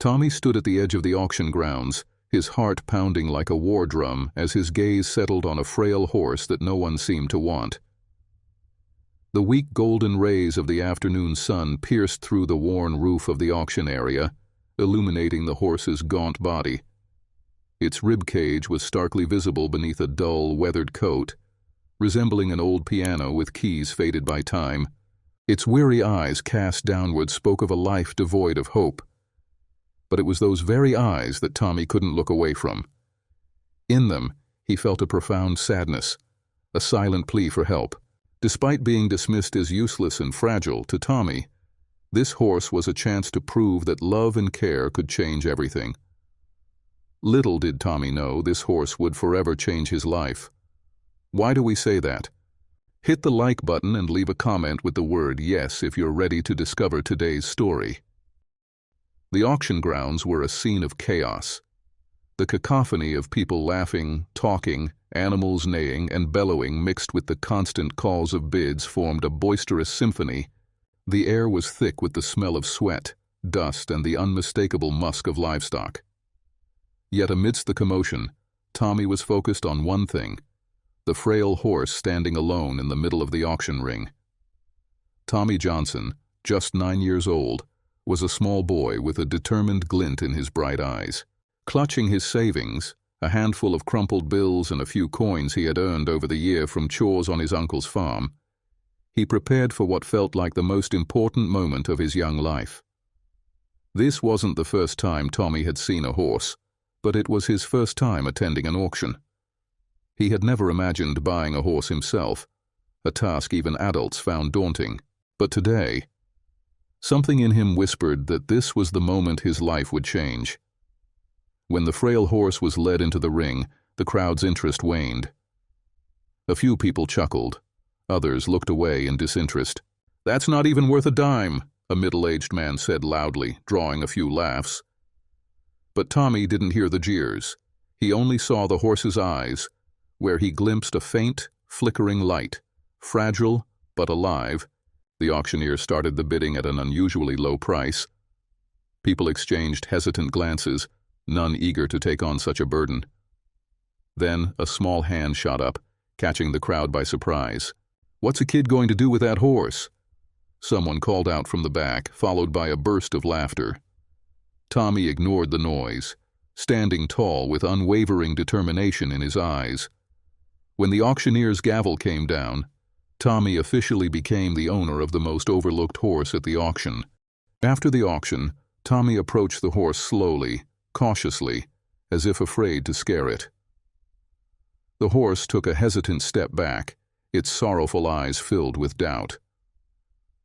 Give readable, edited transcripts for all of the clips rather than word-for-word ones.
Tommy stood at the edge of the auction grounds, his heart pounding like a war drum as his gaze settled on a frail horse that no one seemed to want. The weak golden rays of the afternoon sun pierced through the worn roof of the auction area, illuminating the horse's gaunt body. Its rib cage was starkly visible beneath a dull, weathered coat, resembling an old piano with keys faded by time. Its weary eyes cast downward spoke of a life devoid of hope. But it was those very eyes that Tommy couldn't look away from. In them, he felt a profound sadness, a silent plea for help. Despite being dismissed as useless and fragile, to Tommy, this horse was a chance to prove that love and care could change everything. Little did Tommy know this horse would forever change his life. Why do we say that? Hit the like button and leave a comment with the word yes if you're ready to discover today's story. The auction grounds were a scene of chaos. The cacophony of people laughing, talking, animals neighing and bellowing mixed with the constant calls of bids formed a boisterous symphony. The air was thick with the smell of sweat, dust, and the unmistakable musk of livestock. Yet amidst the commotion, Tommy was focused on one thing: the frail horse standing alone in the middle of the auction ring. Tommy Johnson, just 9 years old, was a small boy with a determined glint in his bright eyes. Clutching his savings, a handful of crumpled bills and a few coins he had earned over the year from chores on his uncle's farm, he prepared for what felt like the most important moment of his young life. This wasn't the first time Tommy had seen a horse, but it was his first time attending an auction. He had never imagined buying a horse himself, a task even adults found daunting. But today, something in him whispered that this was the moment his life would change. When the frail horse was led into the ring, the crowd's interest waned. A few people chuckled. Others looked away in disinterest. "That's not even worth a dime," a middle-aged man said loudly, drawing a few laughs. But Tommy didn't hear the jeers. He only saw the horse's eyes, where he glimpsed a faint, flickering light. Fragile, but alive, the auctioneer started the bidding at an unusually low price. People exchanged hesitant glances, none eager to take on such a burden. Then a small hand shot up, catching the crowd by surprise. "What's a kid going to do with that horse?" Someone called out from the back, followed by a burst of laughter. Tommy ignored the noise, standing tall with unwavering determination in his eyes. When the auctioneer's gavel came down, Tommy officially became the owner of the most overlooked horse at the auction. After the auction, Tommy approached the horse slowly, cautiously, as if afraid to scare it. The horse took a hesitant step back, its sorrowful eyes filled with doubt.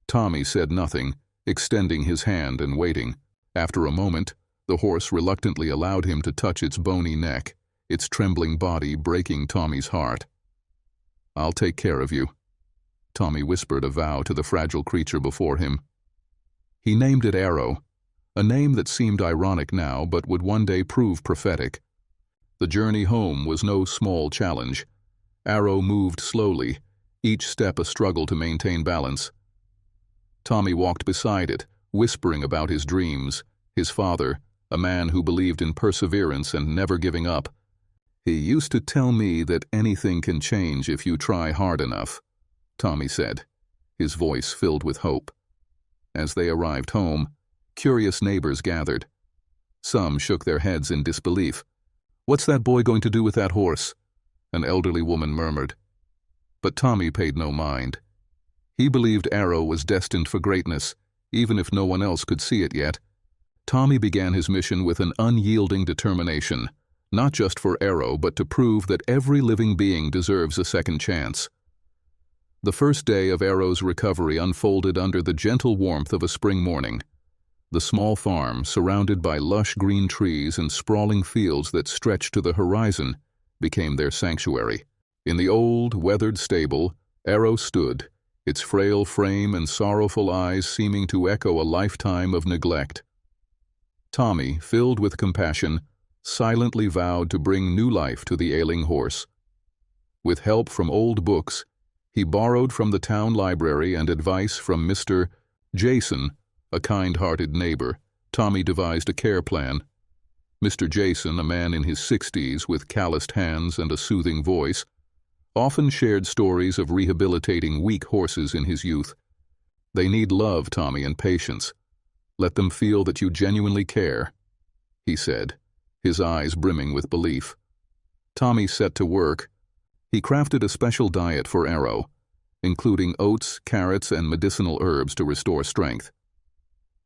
Tommy said nothing, extending his hand and waiting. After a moment, the horse reluctantly allowed him to touch its bony neck, its trembling body breaking Tommy's heart. "I'll take care of you," Tommy whispered a vow to the fragile creature before him. He named it Arrow, a name that seemed ironic now but would one day prove prophetic. The journey home was no small challenge. Arrow moved slowly, each step a struggle to maintain balance. Tommy walked beside it, whispering about his dreams, his father, a man who believed in perseverance and never giving up. "He used to tell me that anything can change if you try hard enough," Tommy said, his voice filled with hope. As they arrived home, curious neighbors gathered. Some shook their heads in disbelief. "What's that boy going to do with that horse?" an elderly woman murmured. But Tommy paid no mind. He believed Arrow was destined for greatness, even if no one else could see it yet. Tommy began his mission with an unyielding determination, not just for Arrow, but to prove that every living being deserves a second chance. The first day of Arrow's recovery unfolded under the gentle warmth of a spring morning. The small farm, surrounded by lush green trees and sprawling fields that stretched to the horizon, became their sanctuary. In the old, weathered stable, Arrow stood, its frail frame and sorrowful eyes seeming to echo a lifetime of neglect. Tommy, filled with compassion, silently vowed to bring new life to the ailing horse. With help from old books, he borrowed from the town library and advice from Mr. Jason, a kind-hearted neighbor, Tommy devised a care plan. Mr. Jason, a man in his 60s with calloused hands and a soothing voice, often shared stories of rehabilitating weak horses in his youth. "They need love, Tommy, and patience. Let them feel that you genuinely care," he said, his eyes brimming with belief. Tommy set to work. He crafted a special diet for Arrow, including oats, carrots, and medicinal herbs to restore strength.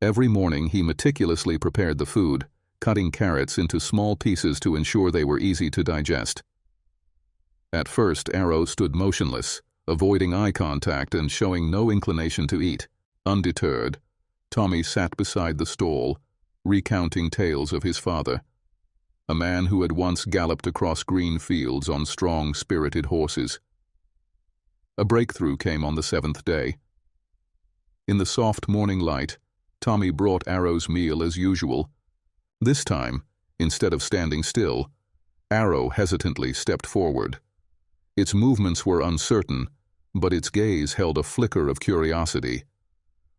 Every morning he meticulously prepared the food, cutting carrots into small pieces to ensure they were easy to digest. At first, Arrow stood motionless, avoiding eye contact and showing no inclination to eat. Undeterred, Tommy sat beside the stall, recounting tales of his father, a man who had once galloped across green fields on strong, spirited horses. A breakthrough came on the 7th day. In the soft morning light, Tommy brought Arrow's meal as usual. This time, instead of standing still, Arrow hesitantly stepped forward. Its movements were uncertain, but its gaze held a flicker of curiosity.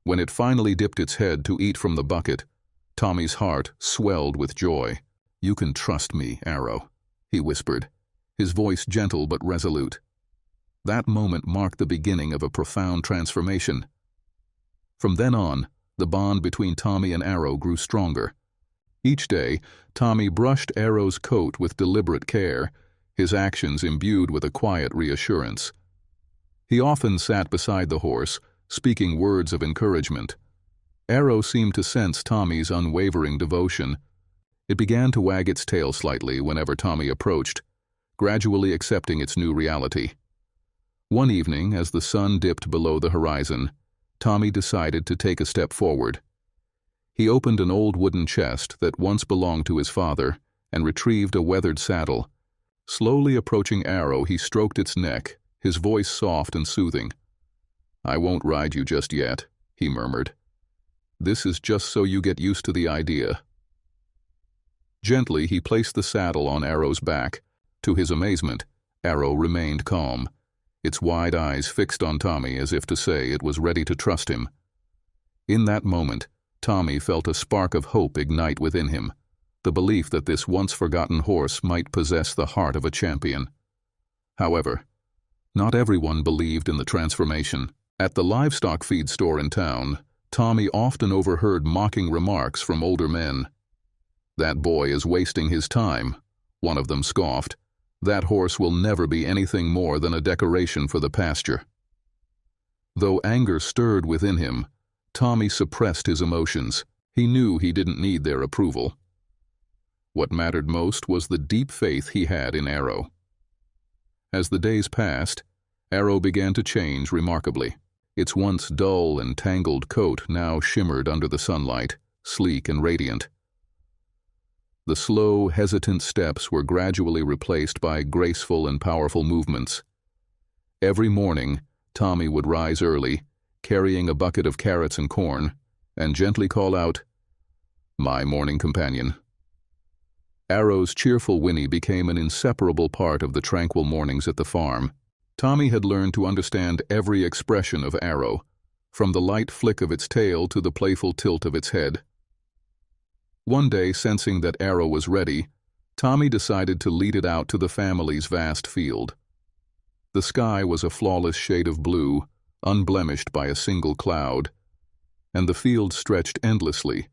When it finally dipped its head to eat from the bucket, Tommy's heart swelled with joy. "You can trust me, Arrow," he whispered, his voice gentle but resolute. That moment marked the beginning of a profound transformation. From then on, the bond between Tommy and Arrow grew stronger. Each day, Tommy brushed Arrow's coat with deliberate care, his actions imbued with a quiet reassurance. He often sat beside the horse, speaking words of encouragement. Arrow seemed to sense Tommy's unwavering devotion. It began to wag its tail slightly whenever Tommy approached, gradually accepting its new reality. One evening, as the sun dipped below the horizon, Tommy decided to take a step forward. He opened an old wooden chest that once belonged to his father and retrieved a weathered saddle. Slowly approaching Arrow, he stroked its neck, his voice soft and soothing. "I won't ride you just yet," he murmured. "This is just so you get used to the idea." Gently, he placed the saddle on Arrow's back. To his amazement, Arrow remained calm, its wide eyes fixed on Tommy as if to say it was ready to trust him. In that moment, Tommy felt a spark of hope ignite within him, the belief that this once-forgotten horse might possess the heart of a champion. However, not everyone believed in the transformation. At the livestock feed store in town, Tommy often overheard mocking remarks from older men. "That boy is wasting his time," one of them scoffed. "That horse will never be anything more than a decoration for the pasture." Though anger stirred within him, Tommy suppressed his emotions. He knew he didn't need their approval. What mattered most was the deep faith he had in Arrow. As the days passed, Arrow began to change remarkably. Its once dull and tangled coat now shimmered under the sunlight, sleek and radiant. The slow, hesitant steps were gradually replaced by graceful and powerful movements. Every morning, Tommy would rise early, carrying a bucket of carrots and corn, and gently call out, "My morning companion." Arrow's cheerful whinny became an inseparable part of the tranquil mornings at the farm. Tommy had learned to understand every expression of Arrow, from the light flick of its tail to the playful tilt of its head. One day, sensing that Arrow was ready, Tommy decided to lead it out to the family's vast field. The sky was a flawless shade of blue, unblemished by a single cloud, and the field stretched endlessly,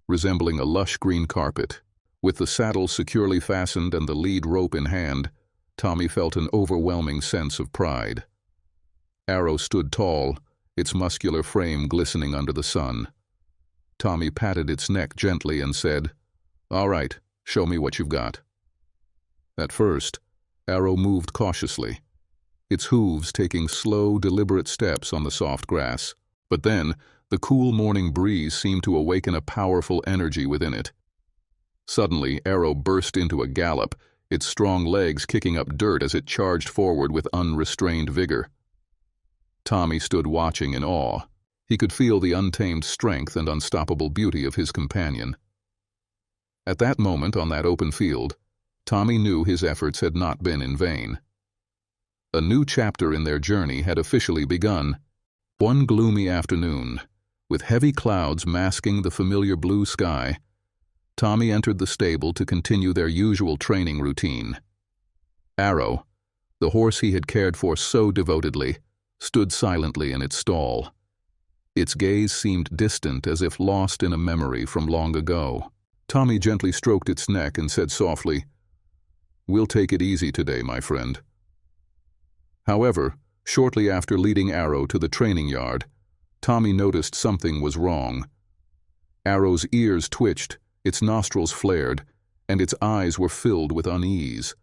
resembling a lush green carpet. With the saddle securely fastened and the lead rope in hand, Tommy felt an overwhelming sense of pride. Arrow stood tall, its muscular frame glistening under the sun. Tommy patted its neck gently and said, "All right, show me what you've got." At first, Arrow moved cautiously, its hooves taking slow, deliberate steps on the soft grass. But then, the cool morning breeze seemed to awaken a powerful energy within it. Suddenly, Arrow burst into a gallop, its strong legs kicking up dirt as it charged forward with unrestrained vigor. Tommy stood watching in awe. He could feel the untamed strength and unstoppable beauty of his companion. At that moment on that open field, Tommy knew his efforts had not been in vain. A new chapter in their journey had officially begun. One gloomy afternoon, With heavy clouds masking the familiar blue sky, Tommy entered the stable to continue their usual training routine. Arrow, the horse he had cared for so devotedly, stood silently in its stall. Its gaze seemed distant, as if lost in a memory from long ago. Tommy gently stroked its neck and said softly, "We'll take it easy today, my friend." However, shortly after leading Arrow to the training yard, Tommy noticed something was wrong. Arrow's ears twitched, its nostrils flared, and its eyes were filled with unease.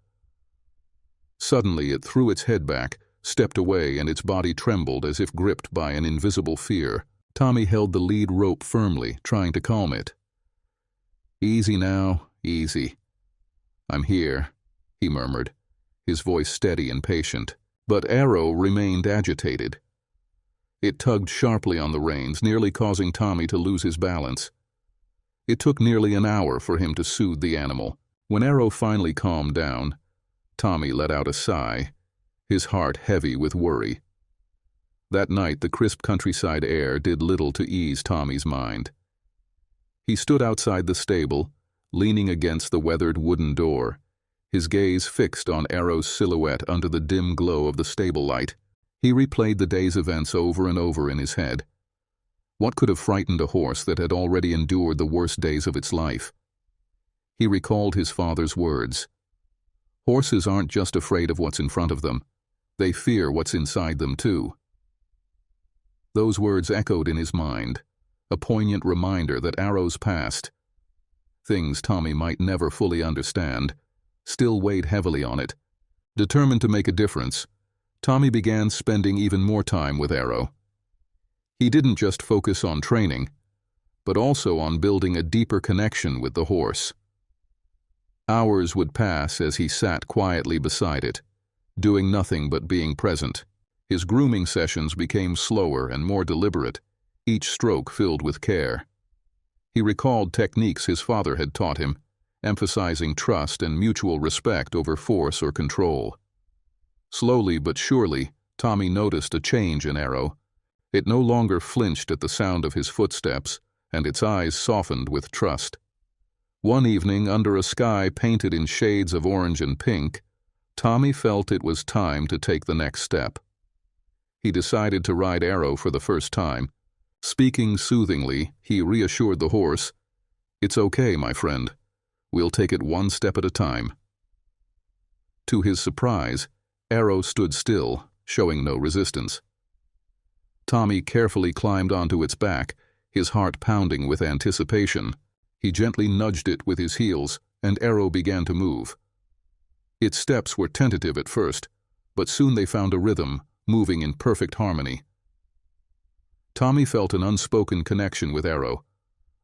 Suddenly it threw its head back, stepped away, and its body trembled as if gripped by an invisible fear. Tommy held the lead rope firmly, trying to calm it. "Easy now, easy. I'm here," he murmured, his voice steady and patient. But Arrow remained agitated. It tugged sharply on the reins, nearly causing Tommy to lose his balance. It took nearly an hour for him to soothe the animal. When Arrow finally calmed down, Tommy let out a sigh, his heart heavy with worry. That night, the crisp countryside air did little to ease Tommy's mind. He stood outside the stable, leaning against the weathered wooden door, his gaze fixed on Arrow's silhouette under the dim glow of the stable light. He replayed the day's events over and over in his head. What could have frightened a horse that had already endured the worst days of its life? He recalled his father's words. Horses aren't just afraid of what's in front of them. They fear what's inside them too. Those words echoed in his mind, a poignant reminder that Arrow's past, things Tommy might never fully understand, still weighed heavily on it. Determined to make a difference, Tommy began spending even more time with Arrow. He didn't just focus on training, but also on building a deeper connection with the horse. Hours would pass as he sat quietly beside it, doing nothing but being present. His grooming sessions became slower and more deliberate, each stroke filled with care. He recalled techniques his father had taught him, emphasizing trust and mutual respect over force or control. Slowly but surely, Tommy noticed a change in Arrow. It no longer flinched at the sound of his footsteps, and its eyes softened with trust. One evening, under a sky painted in shades of orange and pink, Tommy felt it was time to take the next step. He decided to ride Arrow for the first time. Speaking soothingly, he reassured the horse, "It's okay, my friend. We'll take it one step at a time." To his surprise, Arrow stood still, showing no resistance. Tommy carefully climbed onto its back, his heart pounding with anticipation. He gently nudged it with his heels, and Arrow began to move. Its steps were tentative at first, but soon they found a rhythm, moving in perfect harmony. Tommy felt an unspoken connection with Arrow,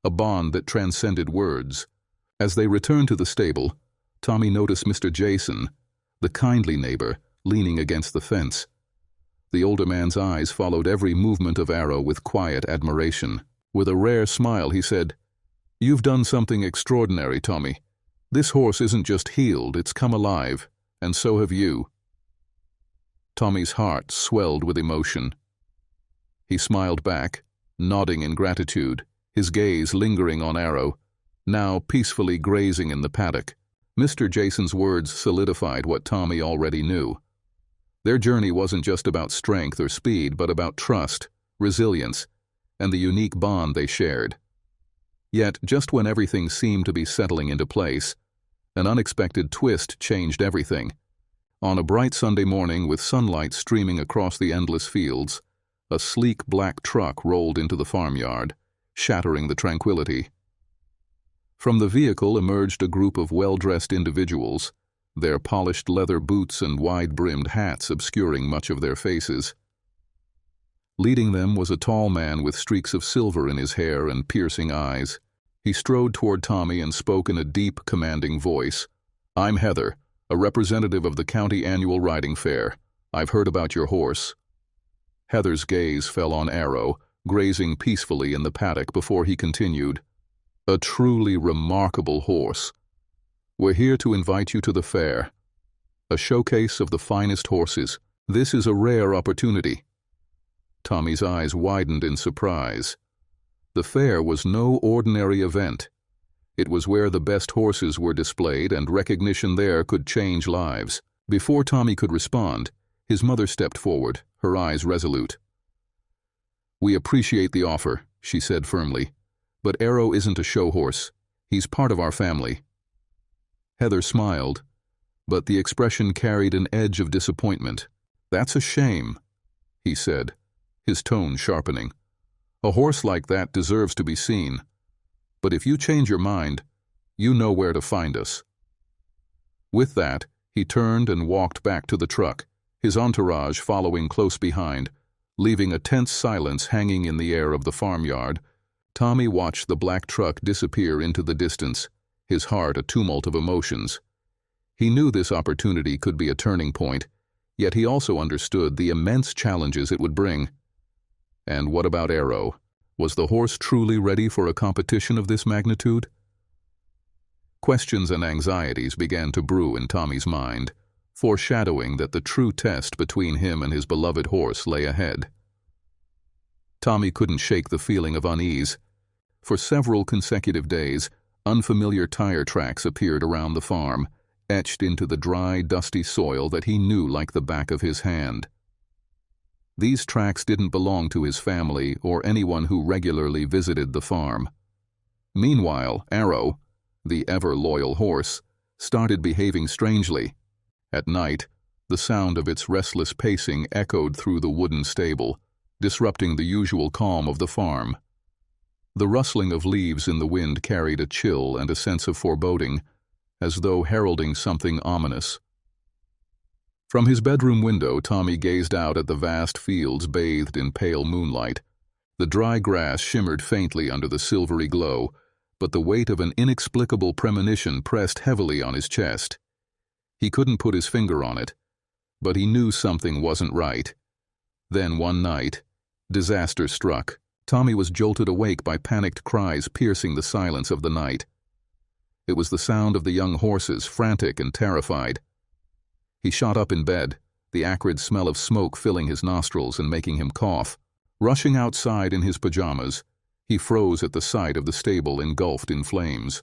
a bond that transcended words. As they returned to the stable, Tommy noticed Mr. Jason, the kindly neighbor, leaning against the fence. The older man's eyes followed every movement of Arrow with quiet admiration. With a rare smile, he said, "You've done something extraordinary, Tommy. This horse isn't just healed, it's come alive, and so have you." Tommy's heart swelled with emotion. He smiled back, nodding in gratitude, his gaze lingering on Arrow, now peacefully grazing in the paddock. Mr. Jason's words solidified what Tommy already knew. Their journey wasn't just about strength or speed, but about trust, resilience, and the unique bond they shared. Yet, just when everything seemed to be settling into place, an unexpected twist changed everything. On a bright Sunday morning with sunlight streaming across the endless fields, a sleek black truck rolled into the farmyard, shattering the tranquility. From the vehicle emerged a group of well-dressed individuals, their polished leather boots and wide-brimmed hats obscuring much of their faces. Leading them was a tall man with streaks of silver in his hair and piercing eyes. He strode toward Tommy and spoke in a deep, commanding voice. "I'm Heather, a representative of the county annual riding fair. I've heard about your horse." Heather's gaze fell on Arrow, grazing peacefully in the paddock before he continued. "A truly remarkable horse. We're here to invite you to the fair, a showcase of the finest horses. This is a rare opportunity." Tommy's eyes widened in surprise. The fair was no ordinary event. It was where the best horses were displayed, and recognition there could change lives. Before Tommy could respond, his mother stepped forward, her eyes resolute. "We appreciate the offer," she said firmly, "but Arrow isn't a show horse. He's part of our family." Heather smiled, but the expression carried an edge of disappointment. "That's a shame," he said, his tone sharpening. "A horse like that deserves to be seen. But if you change your mind, you know where to find us." With that, he turned and walked back to the truck, his entourage following close behind, leaving a tense silence hanging in the air of the farmyard. Tommy watched the black truck disappear into the distance, his heart a tumult of emotions. He knew this opportunity could be a turning point, yet he also understood the immense challenges it would bring. And what about Arrow? Was the horse truly ready for a competition of this magnitude? Questions and anxieties began to brew in Tommy's mind, foreshadowing that the true test between him and his beloved horse lay ahead. Tommy couldn't shake the feeling of unease. For several consecutive days, unfamiliar tire tracks appeared around the farm, etched into the dry, dusty soil that he knew like the back of his hand. These tracks didn't belong to his family or anyone who regularly visited the farm. Meanwhile, Arrow, the ever-loyal horse, started behaving strangely. At night, the sound of its restless pacing echoed through the wooden stable, disrupting the usual calm of the farm. The rustling of leaves in the wind carried a chill and a sense of foreboding, as though heralding something ominous. From his bedroom window, Tommy gazed out at the vast fields bathed in pale moonlight. The dry grass shimmered faintly under the silvery glow, but the weight of an inexplicable premonition pressed heavily on his chest. He couldn't put his finger on it, but he knew something wasn't right. Then one night, disaster struck. Tommy was jolted awake by panicked cries piercing the silence of the night. It was the sound of the young horses, frantic and terrified. He shot up in bed, the acrid smell of smoke filling his nostrils and making him cough. Rushing outside in his pajamas, he froze at the sight of the stable engulfed in flames.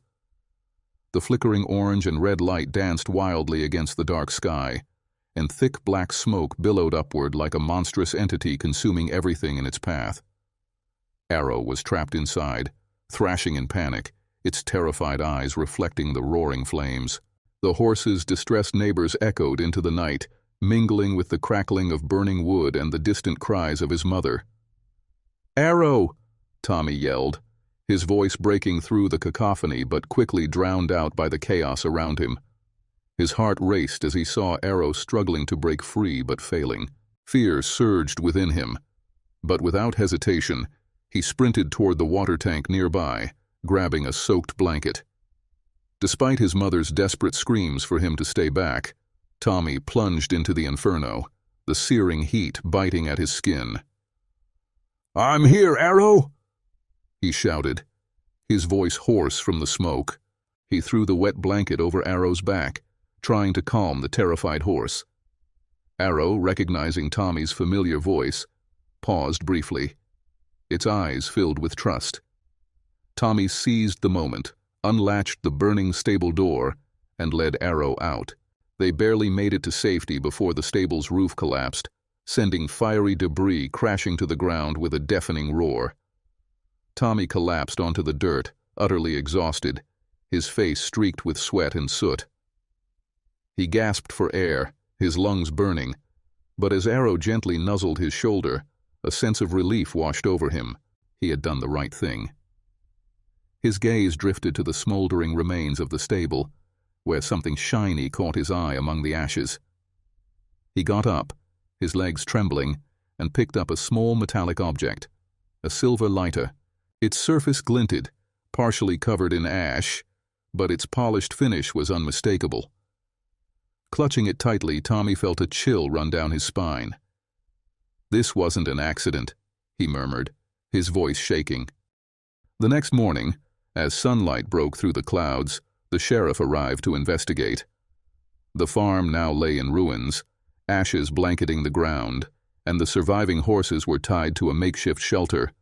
The flickering orange and red light danced wildly against the dark sky, and thick black smoke billowed upward like a monstrous entity consuming everything in its path. Arrow was trapped inside, thrashing in panic, its terrified eyes reflecting the roaring flames. The horse's distressed neighbors echoed into the night, mingling with the crackling of burning wood and the distant cries of his mother. "Arrow!" Tommy yelled, his voice breaking through the cacophony but quickly drowned out by the chaos around him. His heart raced as he saw Arrow struggling to break free but failing. Fear surged within him, but without hesitation, he sprinted toward the water tank nearby, grabbing a soaked blanket. Despite his mother's desperate screams for him to stay back, Tommy plunged into the inferno, the searing heat biting at his skin. "I'm here, Arrow!" he shouted, his voice hoarse from the smoke. He threw the wet blanket over Arrow's back, trying to calm the terrified horse. Arrow, recognizing Tommy's familiar voice, paused briefly, its eyes filled with trust. Tommy seized the moment, unlatched the burning stable door, and led Arrow out. They barely made it to safety before the stable's roof collapsed, sending fiery debris crashing to the ground with a deafening roar. Tommy collapsed onto the dirt, utterly exhausted, his face streaked with sweat and soot. He gasped for air, his lungs burning, but as Arrow gently nuzzled his shoulder, a sense of relief washed over him. He had done the right thing. His gaze drifted to the smoldering remains of the stable, where something shiny caught his eye among the ashes. He got up, his legs trembling, and picked up a small metallic object, a silver lighter. Its surface glinted, partially covered in ash, but its polished finish was unmistakable. Clutching it tightly, Tommy felt a chill run down his spine. "This wasn't an accident," he murmured, his voice shaking. The next morning, as sunlight broke through the clouds, the sheriff arrived to investigate. The farm now lay in ruins, ashes blanketing the ground, and the surviving horses were tied to a makeshift shelter,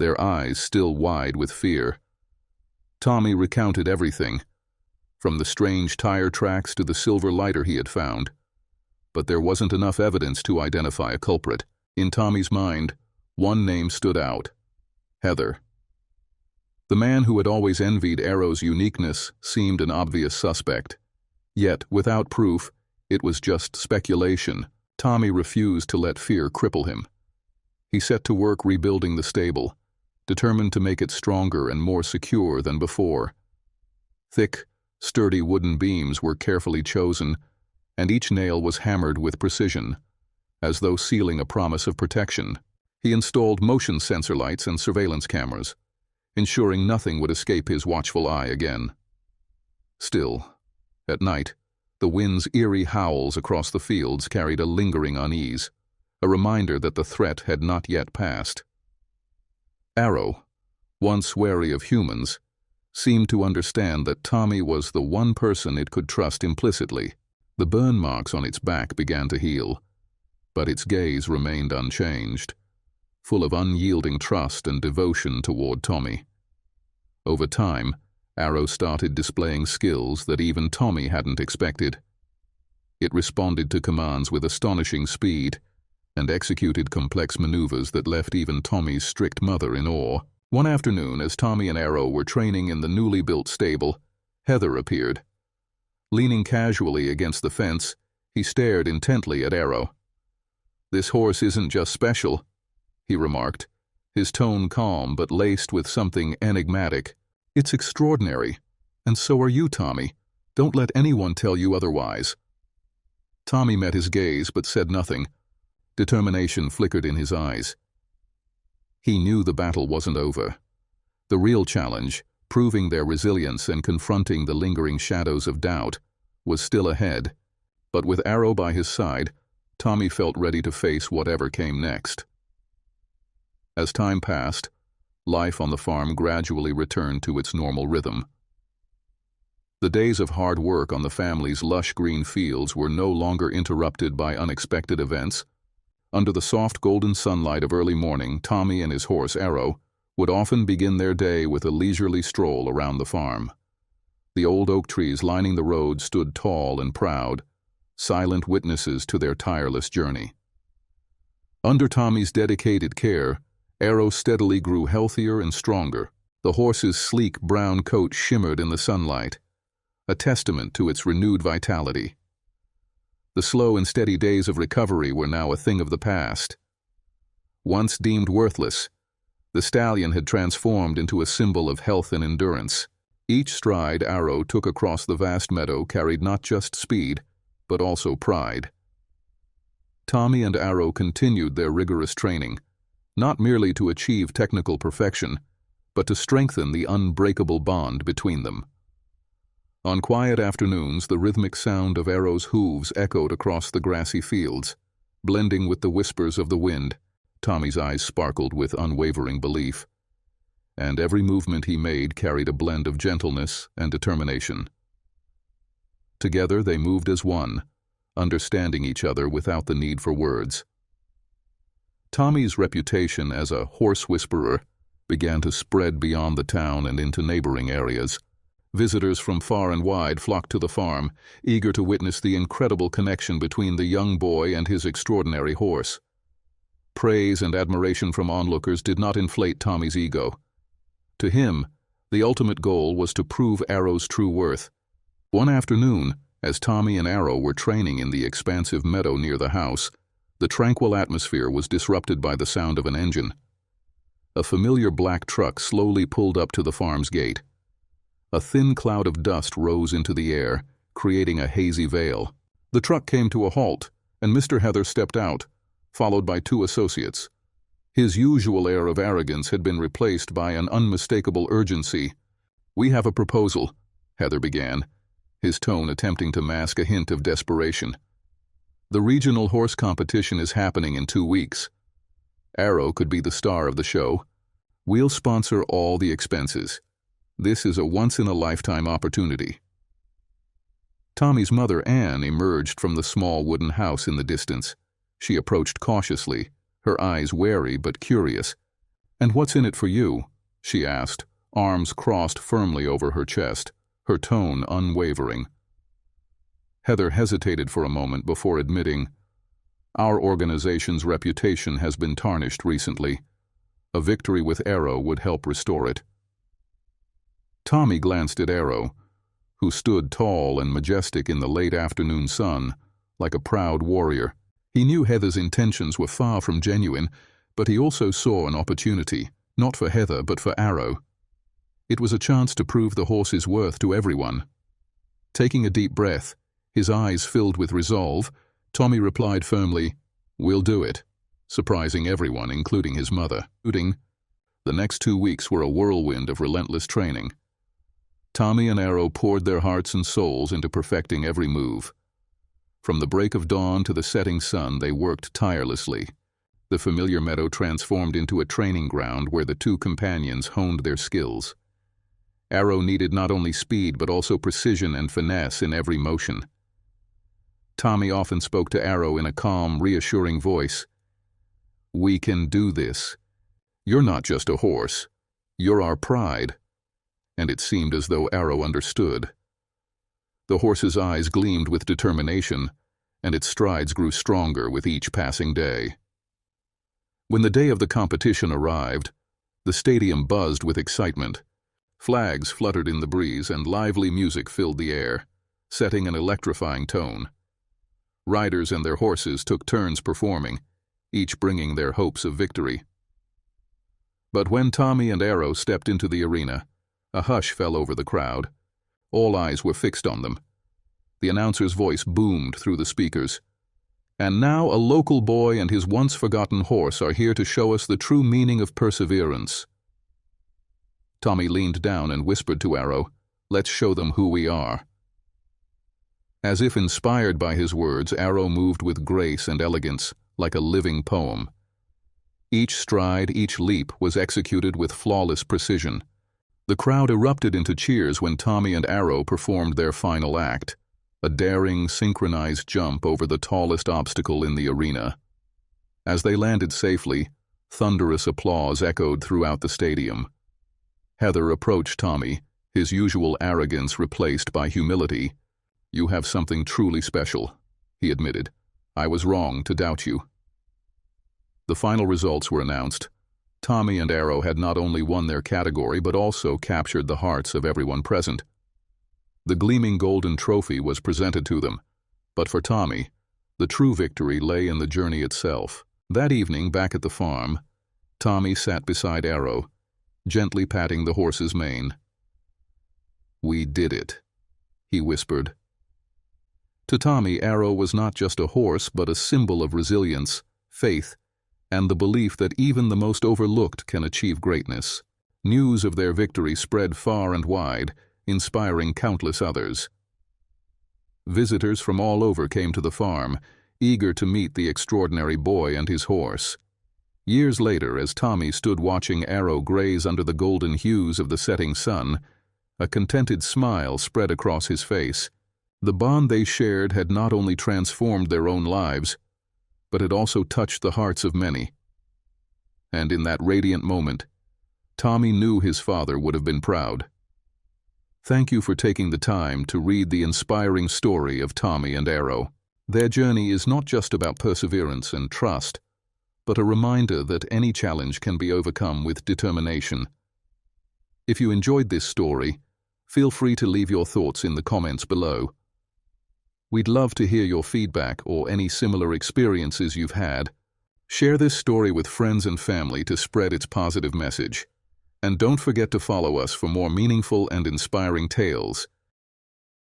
their eyes still wide with fear. Tommy recounted everything, from the strange tire tracks to the silver lighter he had found. But there wasn't enough evidence to identify a culprit. In Tommy's mind, one name stood out: Heather. The man who had always envied Arrow's uniqueness seemed an obvious suspect. Yet, without proof, it was just speculation. Tommy refused to let fear cripple him. He set to work rebuilding the stable, determined to make it stronger and more secure than before. Thick, sturdy wooden beams were carefully chosen, and each nail was hammered with precision, as though sealing a promise of protection. He installed motion sensor lights and surveillance cameras, ensuring nothing would escape his watchful eye again. Still, at night, the wind's eerie howls across the fields carried a lingering unease, a reminder that the threat had not yet passed. Arrow, once wary of humans, seemed to understand that Tommy was the one person it could trust implicitly. The burn marks on its back began to heal, but its gaze remained unchanged, full of unyielding trust and devotion toward Tommy. Over time, Arrow started displaying skills that even Tommy hadn't expected. It responded to commands with astonishing speed and executed complex maneuvers that left even Tommy's strict mother in awe. One afternoon, as Tommy and Arrow were training in the newly built stable, Heather appeared. Leaning casually against the fence, he stared intently at Arrow. "This horse isn't just special," he remarked, his tone calm but laced with something enigmatic. "It's extraordinary, and so are you, Tommy. Don't let anyone tell you otherwise." Tommy met his gaze but said nothing. Determination flickered in his eyes. He knew the battle wasn't over. The real challenge, proving their resilience and confronting the lingering shadows of doubt, was still ahead. But with Arrow by his side, Tommy felt ready to face whatever came next. As time passed, life on the farm gradually returned to its normal rhythm. The days of hard work on the family's lush green fields were no longer interrupted by unexpected events. Under the soft golden sunlight of early morning, Tommy and his horse Arrow would often begin their day with a leisurely stroll around the farm. The old oak trees lining the road stood tall and proud, silent witnesses to their tireless journey. Under Tommy's dedicated care, Arrow steadily grew healthier and stronger. The horse's sleek brown coat shimmered in the sunlight, a testament to its renewed vitality. The slow and steady days of recovery were now a thing of the past. Once deemed worthless, the stallion had transformed into a symbol of health and endurance. Each stride Arrow took across the vast meadow carried not just speed, but also pride. Tommy and Arrow continued their rigorous training, not merely to achieve technical perfection, but to strengthen the unbreakable bond between them. On quiet afternoons, the rhythmic sound of Arrow's hooves echoed across the grassy fields, blending with the whispers of the wind. Tommy's eyes sparkled with unwavering belief, and every movement he made carried a blend of gentleness and determination. Together they moved as one, understanding each other without the need for words. Tommy's reputation as a horse whisperer began to spread beyond the town and into neighboring areas. Visitors from far and wide flocked to the farm, eager to witness the incredible connection between the young boy and his extraordinary horse. Praise and admiration from onlookers did not inflate Tommy's ego. To him, the ultimate goal was to prove Arrow's true worth. One afternoon, as Tommy and Arrow were training in the expansive meadow near the house, the tranquil atmosphere was disrupted by the sound of an engine. A familiar black truck slowly pulled up to the farm's gate. A thin cloud of dust rose into the air, creating a hazy veil. The truck came to a halt, and Mr. Heather stepped out, followed by two associates. His usual air of arrogance had been replaced by an unmistakable urgency. "We have a proposal," Heather began, his tone attempting to mask a hint of desperation. "The regional horse competition is happening in 2 weeks. Arrow could be the star of the show. We'll sponsor all the expenses. This is a once-in-a-lifetime opportunity." Tommy's mother, Anne, emerged from the small wooden house in the distance. She approached cautiously, her eyes wary but curious. "And what's in it for you?" she asked, arms crossed firmly over her chest, her tone unwavering. Heather hesitated for a moment before admitting, "Our organization's reputation has been tarnished recently. A victory with Arrow would help restore it." Tommy glanced at Arrow, who stood tall and majestic in the late afternoon sun, like a proud warrior. He knew Heather's intentions were far from genuine, but he also saw an opportunity, not for Heather but for Arrow. It was a chance to prove the horse's worth to everyone. Taking a deep breath, his eyes filled with resolve, Tommy replied firmly, "We'll do it," surprising everyone, including his mother. The next 2 weeks were a whirlwind of relentless training. Tommy and Arrow poured their hearts and souls into perfecting every move. From the break of dawn to the setting sun, they worked tirelessly. The familiar meadow transformed into a training ground where the two companions honed their skills. Arrow needed not only speed but also precision and finesse in every motion. Tommy often spoke to Arrow in a calm, reassuring voice. "We can do this. You're not just a horse. You're our pride." And it seemed as though Arrow understood. The horse's eyes gleamed with determination, and its strides grew stronger with each passing day. When the day of the competition arrived, the stadium buzzed with excitement. Flags fluttered in the breeze and lively music filled the air, setting an electrifying tone. Riders and their horses took turns performing, each bringing their hopes of victory. But when Tommy and Arrow stepped into the arena, a hush fell over the crowd. All eyes were fixed on them. The announcer's voice boomed through the speakers. "And now a local boy and his once-forgotten horse are here to show us the true meaning of perseverance." Tommy leaned down and whispered to Arrow, "Let's show them who we are." As if inspired by his words, Arrow moved with grace and elegance, like a living poem. Each stride, each leap was executed with flawless precision. The crowd erupted into cheers when Tommy and Arrow performed their final act, a daring, synchronized jump over the tallest obstacle in the arena. As they landed safely, thunderous applause echoed throughout the stadium. Heather approached Tommy, his usual arrogance replaced by humility. "You have something truly special," he admitted. "I was wrong to doubt you." The final results were announced. Tommy and Arrow had not only won their category but also captured the hearts of everyone present. The gleaming golden trophy was presented to them, but for Tommy, the true victory lay in the journey itself. That evening, back at the farm, Tommy sat beside Arrow, gently patting the horse's mane. "We did it," he whispered. To Tommy, Arrow was not just a horse but a symbol of resilience, faith, and the belief that even the most overlooked can achieve greatness. News of their victory spread far and wide, inspiring countless others. Visitors from all over came to the farm, eager to meet the extraordinary boy and his horse. Years later, as Tommy stood watching Arrow graze under the golden hues of the setting sun, a contented smile spread across his face. The bond they shared had not only transformed their own lives, but had also touched the hearts of many. And in that radiant moment, Tommy knew his father would have been proud. Thank you for taking the time to read the inspiring story of Tommy and Arrow. Their journey is not just about perseverance and trust, but a reminder that any challenge can be overcome with determination. If you enjoyed this story, feel free to leave your thoughts in the comments below. We'd love to hear your feedback or any similar experiences you've had. Share this story with friends and family to spread its positive message. And don't forget to follow us for more meaningful and inspiring tales.